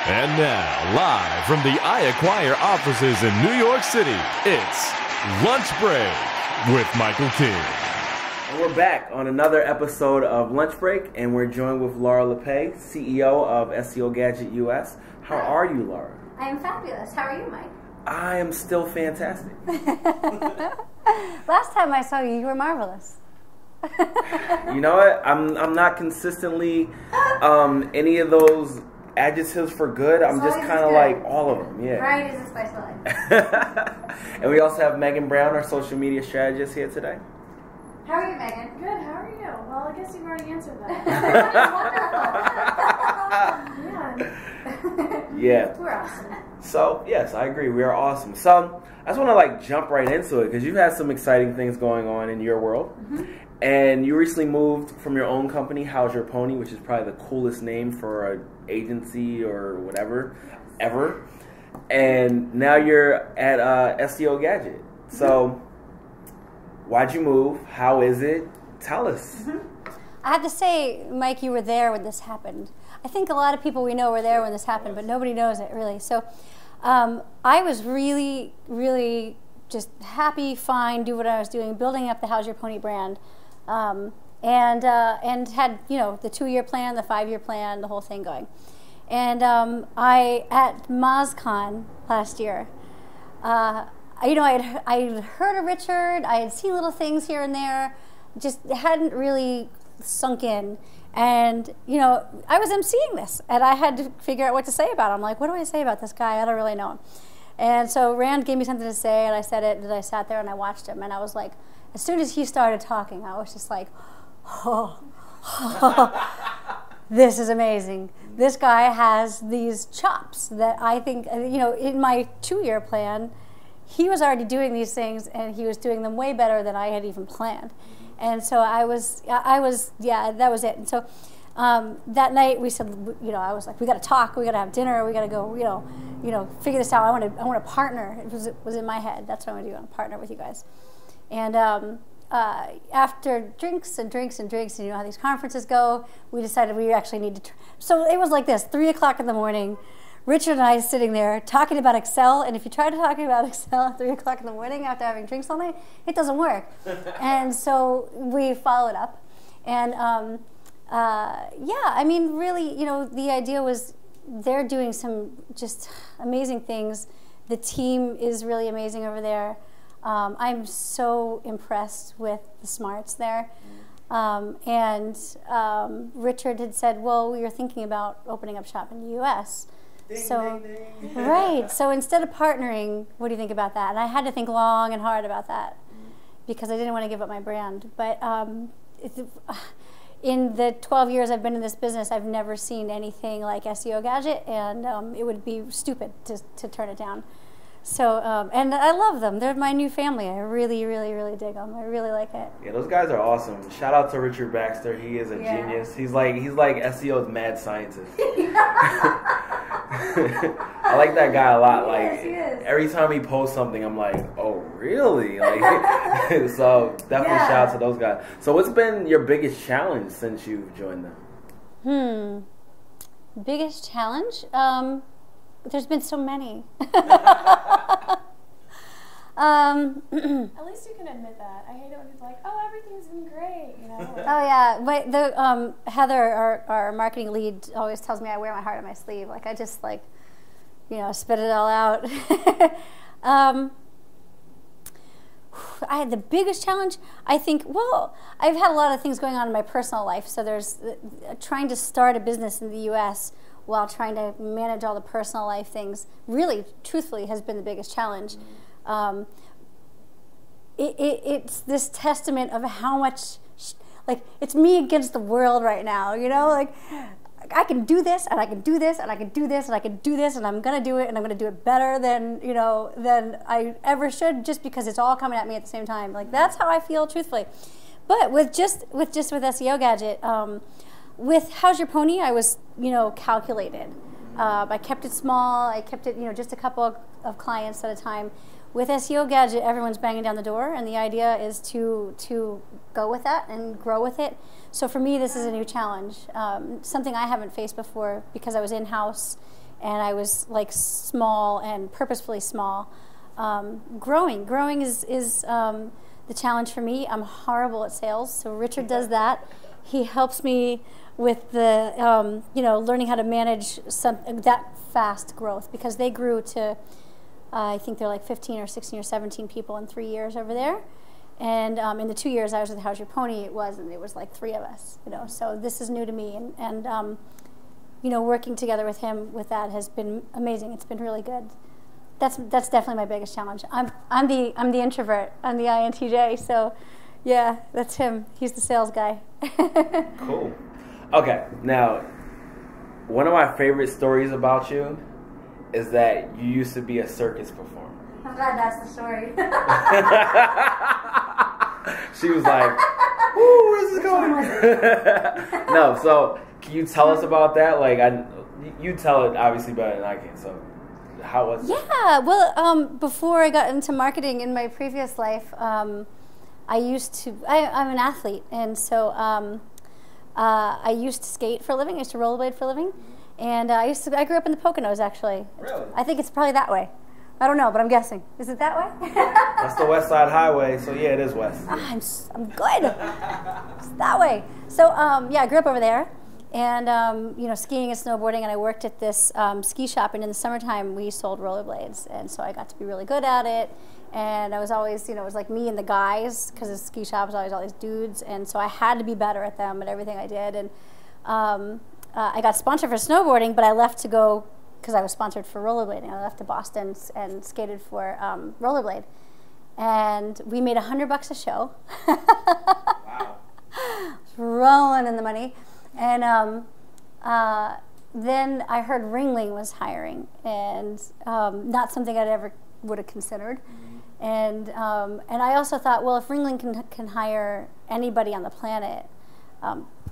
And now, live from the iAcquire offices in New York City, it's Lunch Break with Michael King. And we're back on another episode of Lunch Break, and we're joined with Laura Lippay, CEO of SEO Gadget US. How are you, Laura? I am fabulous. How are you, Mike? I am still fantastic. Last time I saw you, you were marvelous. You know what? I'm not consistently any of those adjectives for good. I'm just kind of like all of them. Yeah. Right is the spice of life. And we also have Megan Brown, our social media strategist, here today. How are you, Megan? Good, how are you? Well, I guess you've already answered that. Wonderful. Yeah. We're awesome. So, yes, I agree. We are awesome. So, I just want to jump right into it because you've had some exciting things going on in your world. Mm-hmm. And you recently moved from your own company, How's Your Pony, which is probably the coolest name for an agency or whatever, ever. And now you're at SEO Gadget. So, why'd you move? How is it? Tell us. Mm-hmm. I have to say, Mike, you were there when this happened. I think a lot of people we know were there when this happened, but nobody knows it, really. So, I was really, really just happy, fine, do what I was doing, building up the How's Your Pony brand. And had, you know, the 2-year plan, the 5-year plan, the whole thing going. And I, at MozCon last year, you know, I had heard of Richard, I had seen little things here and there, just hadn't really sunk in. And, you know, I was emceeing this, and I had to figure out what to say about him. I'm like, what do I say about this guy? I don't really know him. And so Rand gave me something to say, and I said it, and I sat there and I watched him, and I was like, as soon as he started talking, I was just like, oh, this is amazing. This guy has these chops that I think, you know, in my 2-year plan, he was already doing these things, and he was doing them way better than I had even planned. And so I was, yeah, that was it. And so that night we said, you know, I was like, we got to talk, we got to have dinner, we got to go, you know, figure this out. I want to partner. It was in my head. That's what I want to do. I want to partner with you guys. And after drinks and drinks and drinks, and you know how these conferences go, we decided we actually need to. So it was like this: 3 o'clock in the morning. Richard and I sitting there talking about Excel, and if you try to talk about Excel at 3 o'clock in the morning after having drinks all night, it doesn't work. And so we followed up, and yeah, I mean, really, you know, the idea was they're doing some just amazing things. The team is really amazing over there. I'm so impressed with the smarts there. Richard had said, well, we were thinking about opening up shop in the U.S. Ding, so, ding, ding. Right. So instead of partnering, what do you think about that? And I had to think long and hard about that because I didn't want to give up my brand. But in the 12 years I've been in this business, I've never seen anything like SEO Gadget, and it would be stupid to turn it down. So, and I love them. They're my new family. I really, really, really dig them. I really like it. Yeah, those guys are awesome. Shout out to Richard Baxter. He is a genius. He's like SEO's mad scientist. I like that guy a lot. Like he is. Every time he posts something, I'm like, oh really? Like, so definitely shout out to those guys. So, what's been your biggest challenge since you've joined them? Biggest challenge? There's been so many. At least you can admit that. I hate it when people are like, oh, everything's been great, you know? Oh yeah, but the Heather, our marketing lead, always tells me I wear my heart on my sleeve. Like I just like, you know, spit it all out. I had the biggest challenge, I think, well, I've had a lot of things going on in my personal life. So there's trying to start a business in the U.S. while trying to manage all the personal life things, really, truthfully, has been the biggest challenge. It's this testament of how much, like, it's me against the world right now, you know? Like, I can do this, and I can do this, and I can do this, and I can do this, and I'm going to do it, and I'm going to do it better than, you know, than I ever should, just because it's all coming at me at the same time. Like, that's how I feel, truthfully. But with SEO Gadget, with How's Your Pony, I was, you know, calculated. I kept it small. I kept it, you know, just a couple of clients at a time. With SEO Gadget, everyone's banging down the door, and the idea is to go with that and grow with it. So for me, this is a new challenge, something I haven't faced before because I was in-house and I was like small and purposefully small. Growing is the challenge for me. I'm horrible at sales, so Richard does that. He helps me with the learning how to manage that fast growth, because they grew to I think they're like 15 or 16 or 17 people in 3 years over there. And in the 2 years I was with How's Your Pony, it was like 3 of us, So this is new to me, and working together with him with that has been amazing. It's been really good. That's definitely my biggest challenge. I'm the introvert. I'm the INTJ. So, yeah, that's him. He's the sales guy. Cool. Okay, now one of my favorite stories about you is that you used to be a circus performer. I'm glad that's the story. She was like, "Ooh, where's this going?" No, so can you tell us about that? Like, you tell it obviously better than I can. So, how was it? Yeah, well, before I got into marketing in my previous life, I'm an athlete, and so I used to skate for a living. I used to rollerblade for a living, and I grew up in the Poconos, actually. Really? I think it's probably that way. I don't know, but I'm guessing. Is it that way? That's the West Side Highway, so yeah, it is west. I'm good. It's that way. So I grew up over there, and skiing and snowboarding, and I worked at this ski shop, and in the summertime we sold rollerblades, and so I got to be really good at it. And I was always, it was like me and the guys, because the ski shop was always all these dudes, and so I had to be better at them at everything I did. And I got sponsored for snowboarding, but I left to go, because I was sponsored for rollerblading. I left to Boston and skated for rollerblade. And we made $100 a show. Wow. Rolling in the money. And then I heard Ringling was hiring, and not something I'd ever would have considered. And I also thought, well, if Ringling can hire anybody on the planet,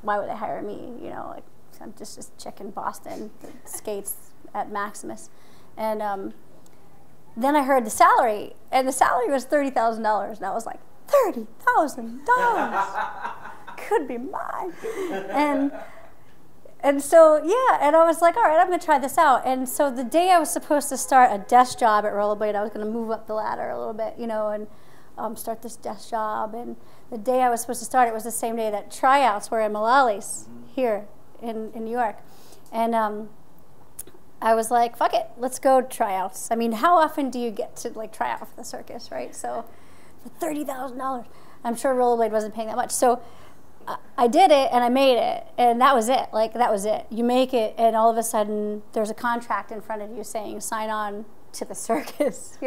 why would they hire me? I'm just a chick in Boston that skates at Maximus. And then I heard the salary, and the salary was $30,000, and I was like, $30,000 could be mine. And so, yeah, and I was like, all right, I'm going to try this out. And so the day I was supposed to start a desk job at Rollerblade, I was going to move up the ladder a little bit, and start this desk job. And the day I was supposed to start, it was the same day that tryouts were in Mullally here in New York. And I was like, fuck it, let's go tryouts. I mean, how often do you get to try out for the circus, right? So for $30,000, I'm sure Rollerblade wasn't paying that much. So I did it, and I made it, and that was it. That was it. You make it, and all of a sudden, there's a contract in front of you saying, sign on to the circus,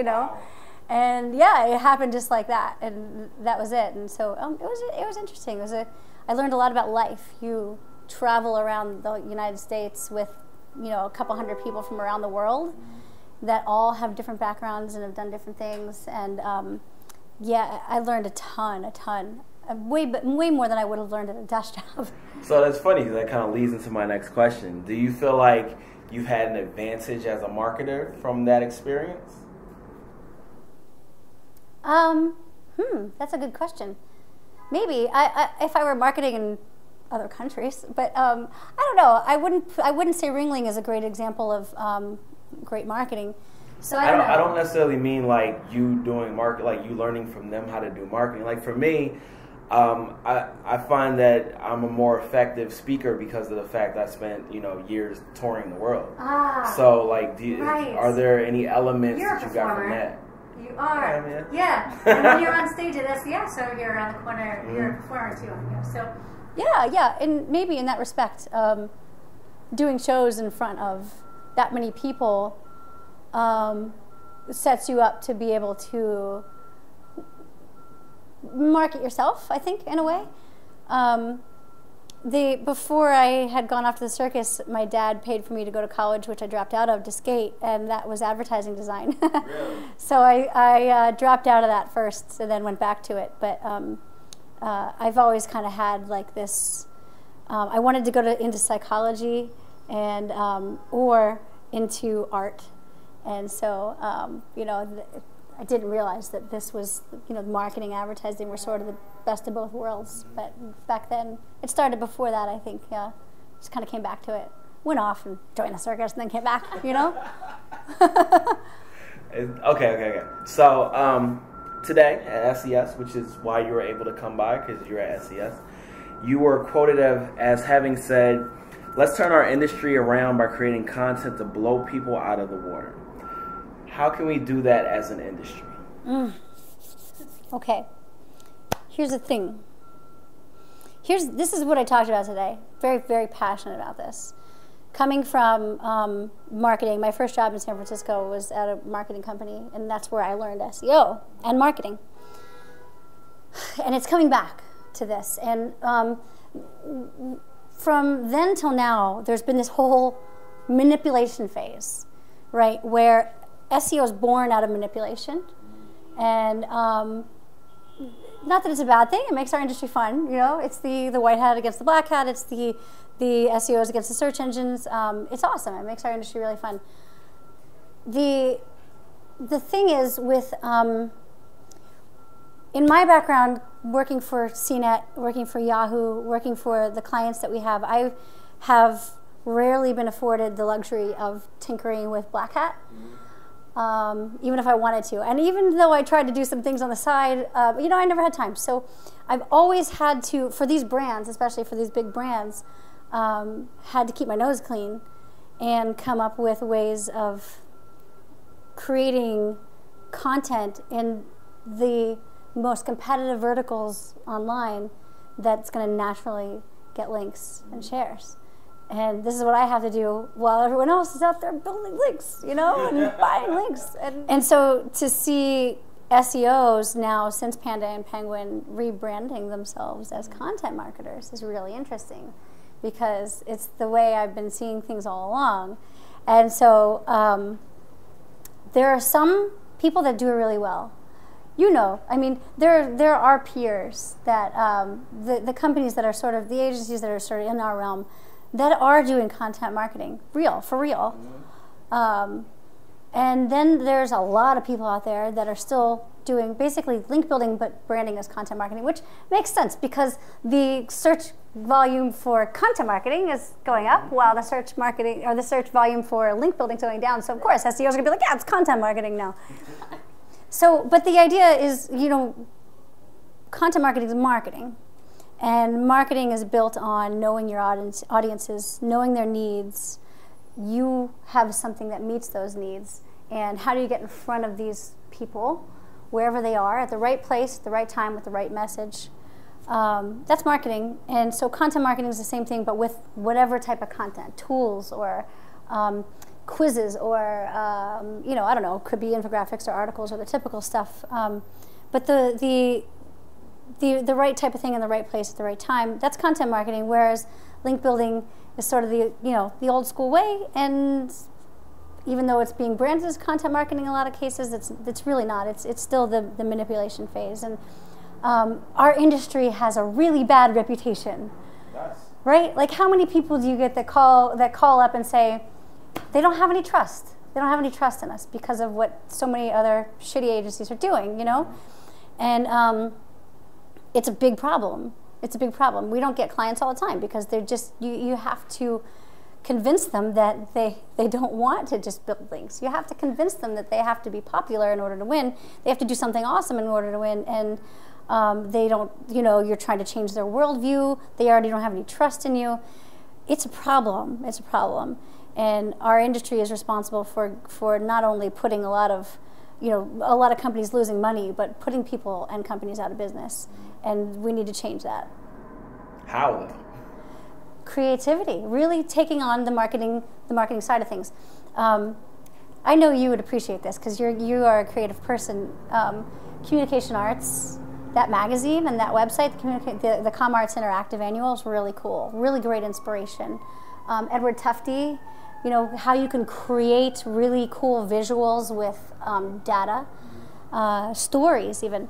And yeah, it happened just like that, and that was it. And so it was interesting. I learned a lot about life. You travel around the United States with, a couple hundred people from around the world that all have different backgrounds and have done different things. And yeah, I learned a ton. Way more than I would have learned at a desk job. So that's funny, because that kind of leads into my next question. Do you feel like you've had an advantage as a marketer from that experience? That's a good question. Maybe if I were marketing in other countries, but I don't know. I wouldn't say Ringling is a great example of great marketing. So I don't necessarily mean like you doing you learning from them how to do marketing. Like for me, I find that I'm a more effective speaker because of the fact I spent years touring the world. So are there any elements that you got from that? You are. Yeah. And when you're on stage at SES over here around the corner, you're a performer too. So yeah, and maybe in that respect, doing shows in front of that many people sets you up to be able to market yourself, I think, in a way. Before I had gone off to the circus, my dad paid for me to go to college, which I dropped out of to skate, and that was advertising design. Really? So I dropped out of that first and then went back to it. But I've always kind of had this, I wanted to go into psychology and or into art. And so, I didn't realize that this was, marketing, advertising were sort of the best of both worlds. But back then, it started before that, I think. Yeah, just kind of came back to it. went off and joined the circus and then came back, you know? Okay. So today at SES, which is why you were able to come by, because you're at SES, you were quoted as having said, "Let's turn our industry around by creating content to blow people out of the water." How can we do that as an industry? Okay. Here's the thing. This is what I talked about today. Very, very passionate about this. Coming from marketing, my first job in San Francisco was at a marketing company, and that's where I learned SEO and marketing. And it's coming back to this. And from then till now, there's been this whole manipulation phase, right, where SEO is born out of manipulation. And not that it's a bad thing. It makes our industry fun. You know, it's the white hat against the black hat. It's the SEOs against the search engines. It's awesome. It makes our industry really fun. The thing is with in my background, working for CNET, working for Yahoo, working for the clients that we have, I have rarely been afforded the luxury of tinkering with black hat. Even if I wanted to. And even though I tried to do some things on the side, you know, I never had time. So I've always had to, for these brands, especially for these big brands, had to keep my nose clean and come up with ways of creating content in the most competitive verticals online that's going to naturally get links and shares. And this is what I have to do while everyone else is out there building links, you know, and buying links. And so to see SEOs now, since Panda and Penguin, rebranding themselves as content marketers is really interesting, because it's the way I've been seeing things all along. And so there are some people that do it really well. You know, I mean, there are peers that, the companies that are sort of, the agencies that are sort of in our realm, that are doing content marketing, for real. And then there's a lot of people out there that are still doing basically link building but branding as content marketing, which makes sense because the search volume for content marketing is going up while the search marketing or the search volume for link building is going down. So of course SEOs are gonna be like, yeah, it's content marketing now. So, but the idea is, you know, content marketing is marketing. And marketing is built on knowing your audiences, knowing their needs. You have something that meets those needs. And how do you get in front of these people, wherever they are, at the right place, at the right time, with the right message? That's marketing. And so content marketing is the same thing, but with whatever type of content, tools or quizzes or, you know, I don't know, it could be infographics or articles or the typical stuff. But the right type of thing in the right place at the right time, that's content marketing, whereas link building is sort of the, you know, the old school way, and even though it's being branded as content marketing in a lot of cases, it's really not. It's still the manipulation phase. And our industry has a really bad reputation. Nice. Right? Like, how many people do you get that call up and say they don't have any trust? They don't have any trust in us because of what so many other shitty agencies are doing, you know? And it's a big problem. It's a big problem. We don't get clients all the time because they're just, you have to convince them that they don't want to just build links. You have to convince them that they have to be popular in order to win. They have to do something awesome in order to win. And they don't, you know, you're trying to change their worldview. They already don't have any trust in you. It's a problem. It's a problem. And our industry is responsible for not only putting a lot of companies losing money, but putting people and companies out of business. And we need to change that. How though? Creativity, really taking on the marketing side of things. I know you would appreciate this because you are a creative person. Communication Arts, that magazine and that website, the Com Arts Interactive Annual is really cool, really great inspiration. Edward Tufte, you know, how you can create really cool visuals with data, stories even.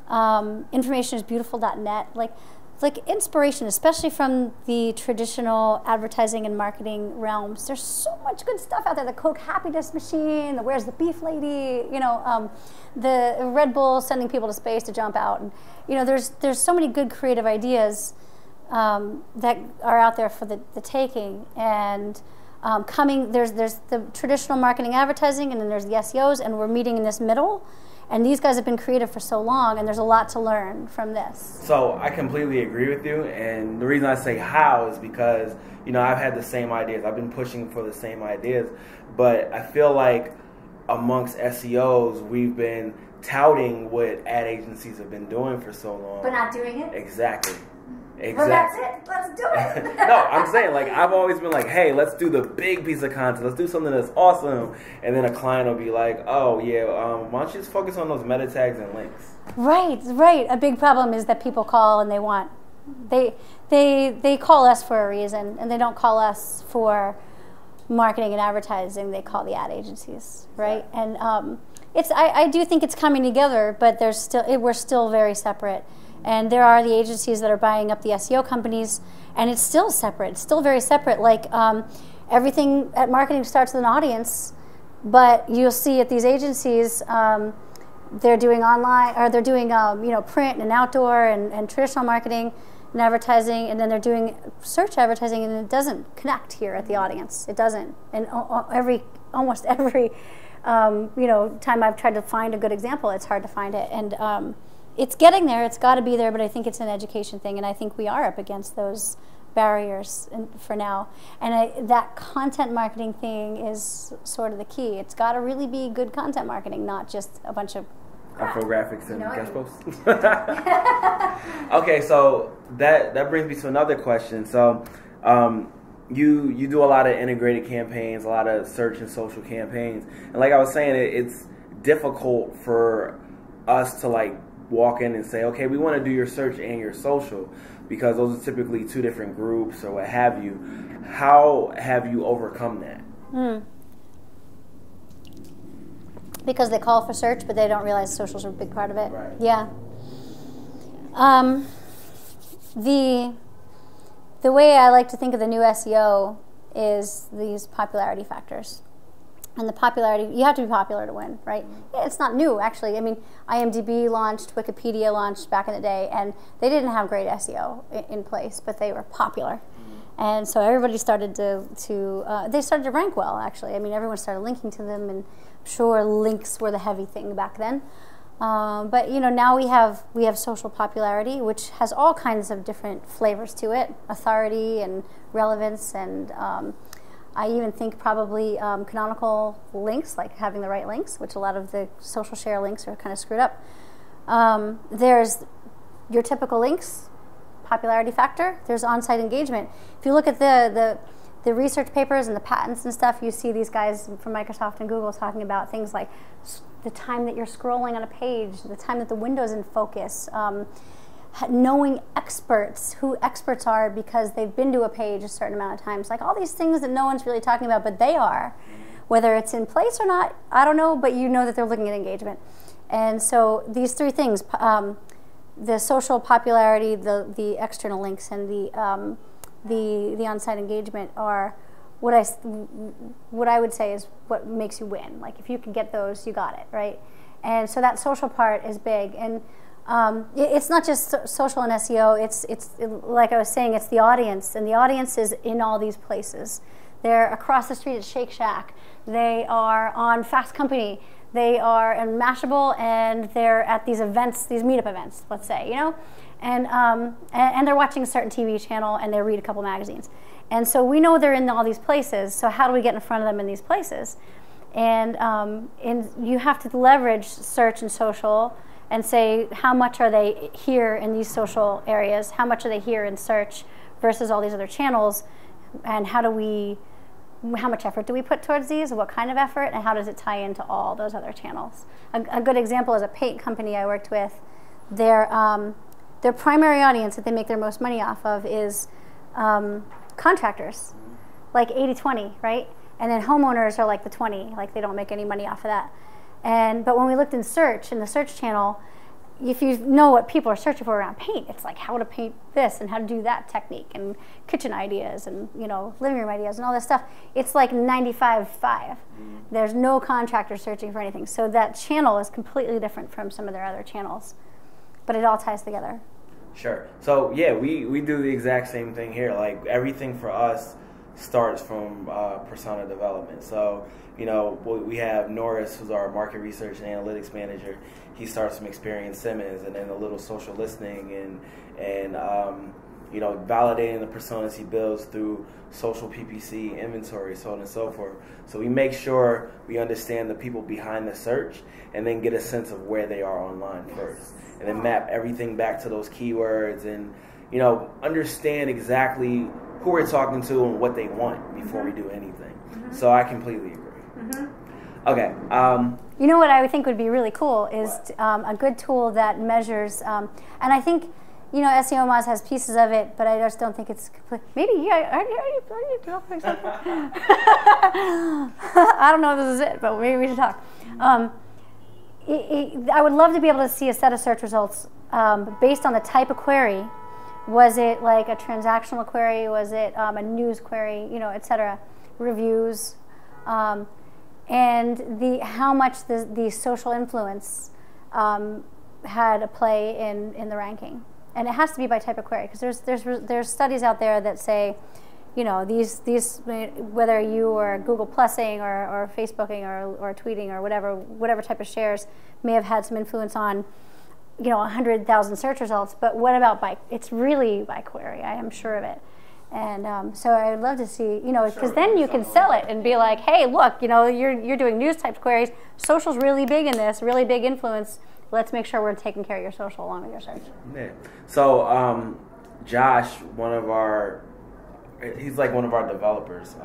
Informationisbeautiful.net, like inspiration, especially from the traditional advertising and marketing realms. There's so much good stuff out there. The Coke Happiness Machine, the Where's the Beef Lady, you know, the Red Bull sending people to space to jump out. And, you know, there's so many good creative ideas that are out there for the taking. And there's the traditional marketing advertising, and then there's the SEOs, and we're meeting in this middle. And these guys have been creative for so long, and there's a lot to learn from this. So I completely agree with you, and the reason I say how is because, you know, I've had the same ideas. I've been pushing for the same ideas, but I feel like amongst SEOs, we've been touting what ad agencies have been doing for so long. But not doing it? Exactly. Well, that's it. Let's do it. No, I'm saying, like, I've always been like, hey, let's do the big piece of content. Let's do something that's awesome. And then a client will be like, oh, yeah, why don't you just focus on those meta tags and links? Right, right. A big problem is that people call and they call us for a reason, and they don't call us for marketing and advertising. They call the ad agencies, right? And I do think it's coming together, but we're still very separate. And there are the agencies that are buying up the SEO companies, and it's still separate. It's still very separate. Like everything at marketing starts with an audience, but you'll see at these agencies they're doing online, or they're doing print and outdoor and traditional marketing and advertising, and then they're doing search advertising, and it doesn't connect here at the audience. It doesn't. And almost every time I've tried to find a good example, it's hard to find it. And it's getting there. It's got to be there, but I think it's an education thing, and I think we are up against those barriers for now. And that content marketing thing is sort of the key. It's got to really be good content marketing, not just a bunch of infographics and guest posts. Okay, so that brings me to another question. So you do a lot of integrated campaigns, a lot of search and social campaigns, and like I was saying, it's difficult for us to like walk in and say, okay, we want to do your search and your social, because those are typically two different groups or what have you. How have you overcome that? Because they call for search, but they don't realize socials are a big part of it. Right. Yeah. The way I like to think of the new SEO is these popularity factors. And the popularity, you have to be popular to win, right? Yeah, it's not new, actually. I mean, IMDb launched, Wikipedia launched back in the day, and they didn't have great SEO in place, but they were popular. And so everybody started they started to rank well, actually. I mean, everyone started linking to them, and I'm sure links were the heavy thing back then. But now we have social popularity, which has all kinds of different flavors to it, authority and relevance, and I even think probably canonical links, like having the right links, which a lot of the social share links are kind of screwed up. There's your typical links, popularity factor. There's on-site engagement. If you look at the research papers and the patents and stuff, you see these guys from Microsoft and Google talking about things like the time that you're scrolling on a page, the time that the window's in focus, knowing who experts are because they've been to a page a certain amount of times. Like all these things that no one's really talking about, but they are. Whether it's in place or not, I don't know, but you know that they're looking at engagement. And so these three things, the social popularity, the external links, and the on-site engagement are what I would say is what makes you win. Like if you can get those, you got it, right? And so that social part is big. And it's not just social and SEO. It's like I was saying, it's the audience, and the audience is in all these places. They're across the street at Shake Shack. They are on Fast Company. They are in Mashable, and they're at these events, these meetup events, let's say, and they're watching a certain TV channel, and they read a couple magazines. And so we know they're in all these places. So how do we get in front of them in these places? And you have to leverage search and social, and say how much are they here in these social areas, how much are they here in search versus all these other channels, and how much effort do we put towards these, what kind of effort, and how does it tie into all those other channels. A good example is a paint company I worked with. Their primary audience that they make their most money off of is contractors, like 80-20, right? And then homeowners are like the 20, like they don't make any money off of that. But when we looked in the search channel, if you know what people are searching for around paint, it's like how to paint this and how to do that technique and kitchen ideas and living room ideas and all this stuff. It's like 95-5. There's no contractor searching for anything. So that channel is completely different from some of their other channels, but it all ties together. Sure. So yeah, we do the exact same thing here. Like everything for us starts from persona development. So we have Norris, who's our market research and analytics manager. He starts from Experience Simmons, and then a little social listening and validating the personas he builds through social PPC, inventory, so on and so forth. So we make sure we understand the people behind the search and then get a sense of where they are online first. And then map everything back to those keywords and, understand exactly who we're talking to and what they want before we do anything. So I completely agree. Okay. You know what I would think would be really cool is a good tool that measures, and I think, SEO Moz has pieces of it, but I just don't think it's complete. Maybe, are you developing something? I don't know if this is it, but maybe we should talk. I would love to be able to see a set of search results based on the type of query. Was it like a transactional query? Was it a news query? Et cetera. Reviews, and how much the social influence had a play in the ranking. And it has to be by type of query, because there's studies out there that say, these whether you are Google Plusing or Facebooking or tweeting or whatever type of shares may have had some influence on 100,000 search results. But what about it's really by query? I am sure of it. And so I would love to see, because then you can sell it and be like, hey, look, you're doing news type queries. Social's really big in this, really big influence. Let's make sure we're taking care of your social along with your search. Yeah. So Josh, he's like one of our developers.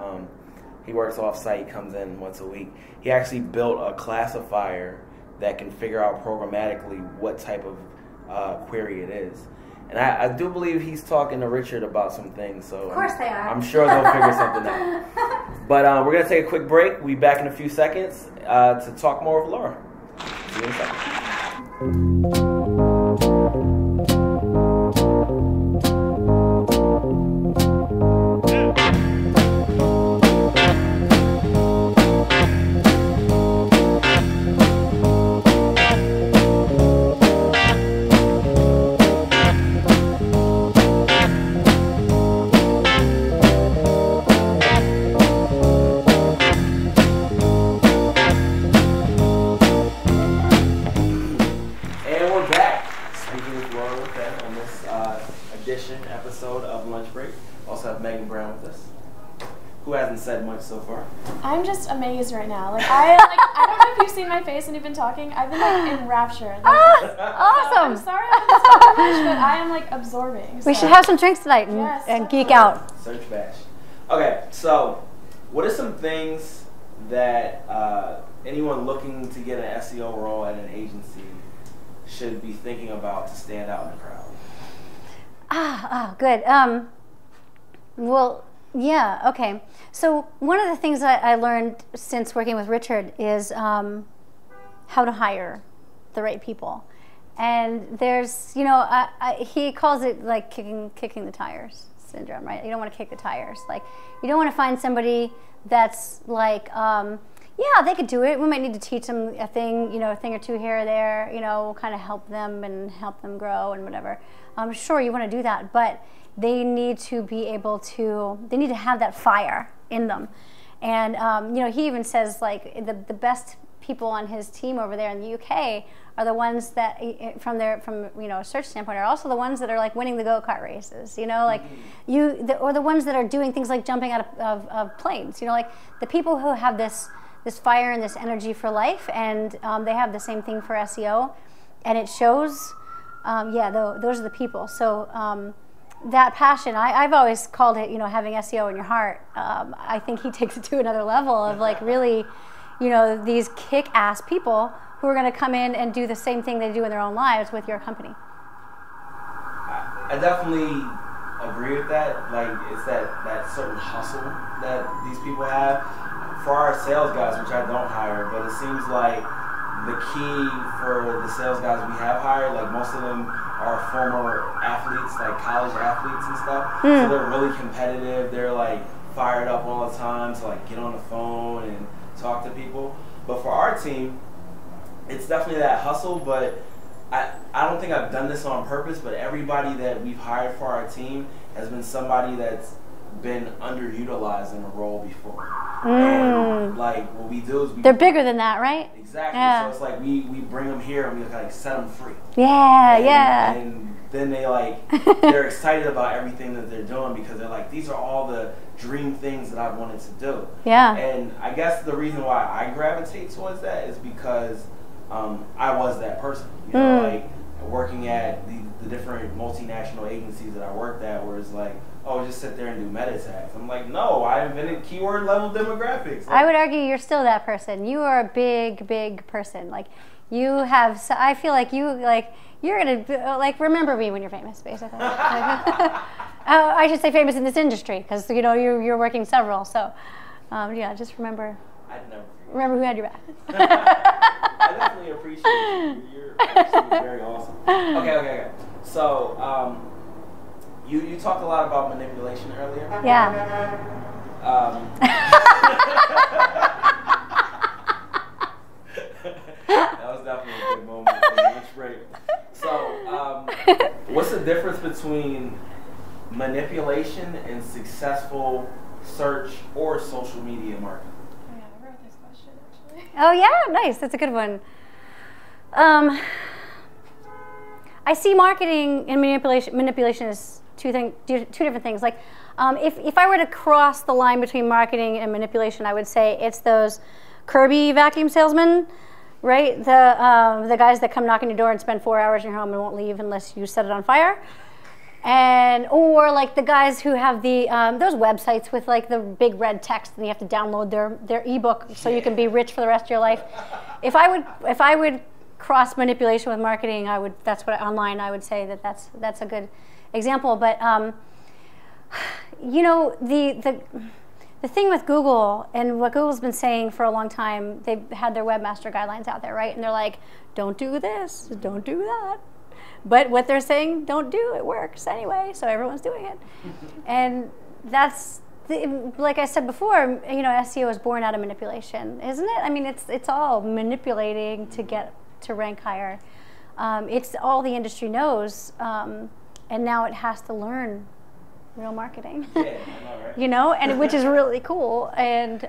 He works off-site, comes in once a week. He actually built a classifier that can figure out programmatically what type of query it is. And I do believe he's talking to Richard about some things. So of course they are. I'm sure they'll figure something out. But we're going to take a quick break. We'll be back in a few seconds to talk more with Laura. See you in a second. Said much so far. I'm just amazed right now. I don't know if you've seen my face when you've been talking. I've been in rapture. Awesome. I'm sorry I'm talking much, but I am absorbing. We should have some drinks tonight and geek out. Search bash. Okay, so what are some things that anyone looking to get an SEO role at an agency should be thinking about to stand out in the crowd? Good. Well, yeah, okay. So one of the things that I learned since working with Richard is how to hire the right people. And there's, he calls it like kicking the tires syndrome, right? You don't want to kick the tires. Like, you don't want to find somebody that's like, yeah, they could do it. We might need to teach them a thing, a thing or two here or there. We'll kind of help them and help them grow and whatever. Sure, you want to do that, but they need to be able to, they need to have that fire in them. And, he even says, like, the best people on his team over there in the UK are the ones that, from a search standpoint, are also the ones that are, like, winning the go-kart races, or the ones that are doing things like jumping out of planes, like, the people who have this fire and this energy for life, and they have the same thing for SEO, and it shows, those are the people. So, that passion, I've always called it, having SEO in your heart. I think he takes it to another level of like really, these kick-ass people who are going to come in and do the same thing they do in their own lives with your company. I definitely agree with that. Like, it's that certain hustle that these people have. For our sales guys, which I don't hire, but it seems like the key for the sales guys we have hired, like most of them are former athletes, like college athletes and stuff. So they're really competitive. They're like fired up all the time to like get on the phone and talk to people. But for our team, it's definitely that hustle, but I don't think I've done this on purpose, but everybody that we've hired for our team has been somebody that's been underutilized in a role before. And like what we do is they're bigger than that, right? Exactly. Yeah. So it's like we bring them here and we like set them free. Yeah, And then they like they're excited about everything that they're doing because they're like, these are all the dream things that I've wanted to do. Yeah. And I guess the reason why I gravitate towards that is because I was that person. You know, like working at the different multinational agencies that I worked at, where it's like, oh, just sit there and do meta tags. I'm like, no, I invented keyword level demographics. Like, I would argue you're still that person. You are a big, big person. Like, you have. So I feel like you're gonna like remember me when you're famous, basically. I should say famous in this industry because you know you're working several. So yeah, just remember. I'd never forget. Remember who had your back. I definitely appreciate you. You're actually very awesome. Okay. So, you talked a lot about manipulation earlier. Yeah. That was definitely a good moment for me. It's great. So, what's the difference between manipulation and successful search or social media marketing? Oh yeah, nice. That's a good one. I see marketing and manipulation as two different things. Like, if I were to cross the line between marketing and manipulation, I would say it's those Kirby vacuum salesmen, right? The guys that come knock on your door and spend 4 hours in your home and won't leave unless you set it on fire. Or like the guys who have the those websites with like the big red text and you have to download their ebook so you can be rich for the rest of your life. If I would cross manipulation with marketing, that's what online I would say that's a good example. But you know, the thing with Google and what Google's been saying for a long time, they've had their webmaster guidelines out there, right? And they're like, don't do this, don't do that. But what they're saying, don't do, it works anyway, so everyone's doing it. And that's, like I said before, you know, SEO is born out of manipulation, isn't it? I mean, it's all manipulating to get to rank higher. It's all the industry knows, and now it has to learn real marketing. Yeah, I know, right? You know, and which is really cool. And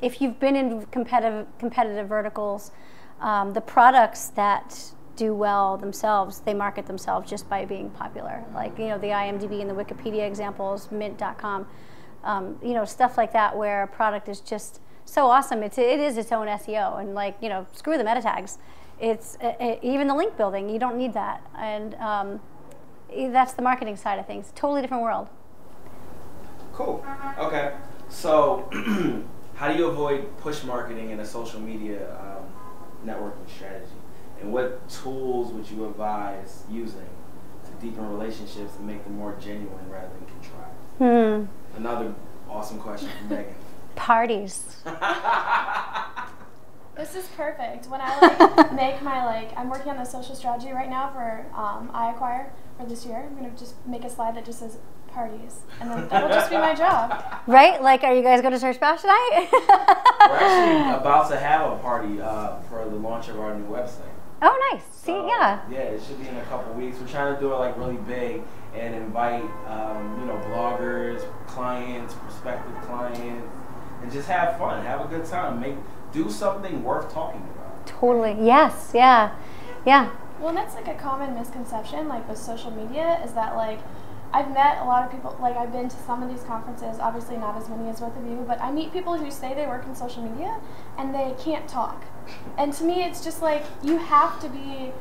if you've been in competitive verticals, the products that do well themselves, they market themselves just by being popular. Like, you know, the IMDb and the Wikipedia examples, mint.com, you know, stuff like that where a product is just so awesome. It is its own SEO, and like, you know, screw the meta tags. It's even the link building, you don't need that. And that's the marketing side of things. Totally different world. Cool. Okay. So how do you avoid push marketing in a social media networking strategy? And what tools would you advise using to deepen relationships and make them more genuine rather than contrived? Another awesome question from Megan. Parties. This is perfect. When I like make my I'm working on the social strategy right now for iAcquire for this year. I'm gonna just make a slide that just says parties, and then that'll just be my job. Right? Like, are you guys going to Search Bash tonight? We're actually about to have a party for the launch of our new website. Oh, nice. See, So, yeah. Yeah, it should be in a couple weeks. We're trying to do it like really big and invite you know, bloggers, clients, prospective clients, and just have fun, have a good time, do something worth talking about. Totally. Yes. Yeah. Yeah. Well, and that's like a common misconception, like with social media, is that like I've met a lot of people, like I've been to some of these conferences, obviously not as many as both of you, but I meet people who say they work in social media and they can't talk. And to me, it's just like, you have to be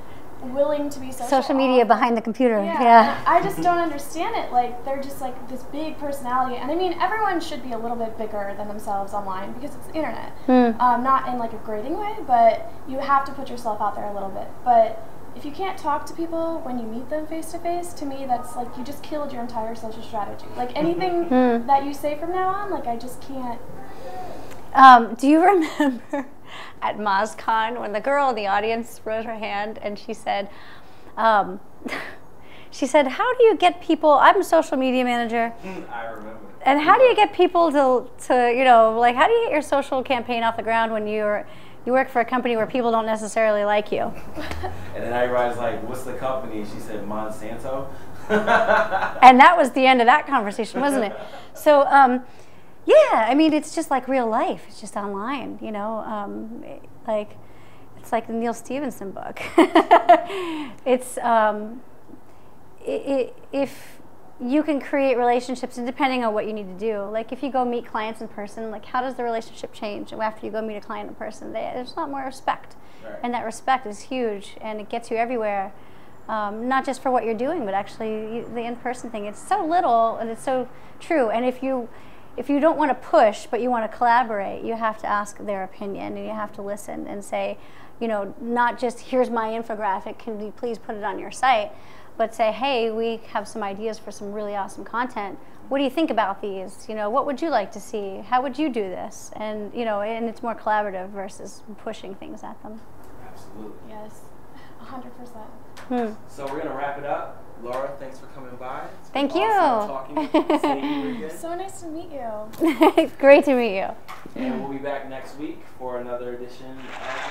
willing to be social media behind the computer. Yeah. Yeah. I just don't understand it. Like, they're just like this big personality. And I mean, everyone should be a little bit bigger than themselves online because it's the internet. Not in like a grading way, but you have to put yourself out there a little bit. But if you can't talk to people when you meet them face to face, to me, that's like you just killed your entire social strategy. Like anything that you say from now on, like I just can't. Do you remember at MozCon when the girl in the audience raised her hand and she said, how do you get people, I'm a social media manager. I remember. And how do you get people to you know, like, how do you get your social campaign off the ground when you're you work for a company where people don't necessarily like you. And then everybody's like, what's the company? She said, Monsanto. And that was the end of that conversation, wasn't it? So, yeah, I mean, it's just like real life. It's just online, you know. It's like the Neil Stephenson book. It's if you can create relationships, and depending on what you need to do, like if you go meet clients in person, like how does the relationship change after you go meet a client in person? There's a lot more respect, right. And that respect is huge, and it gets you everywhere. Not just for what you're doing, but actually the in-person thing. It's so little, and it's so true. And if you don't want to push, but you want to collaborate, you have to ask their opinion, and you have to listen and say, you know, not just here's my infographic, can you please put it on your site, but say, hey, we have some ideas for some really awesome content. What do you think about these? You know, what would you like to see? How would you do this? And you know, and it's more collaborative versus pushing things at them. Absolutely. Yes, 100%. So we're gonna wrap it up. Laura, thanks for coming by. Thank you. Awesome talking with you, seeing you again. So nice to meet you. Great to meet you. And we'll be back next week for another edition of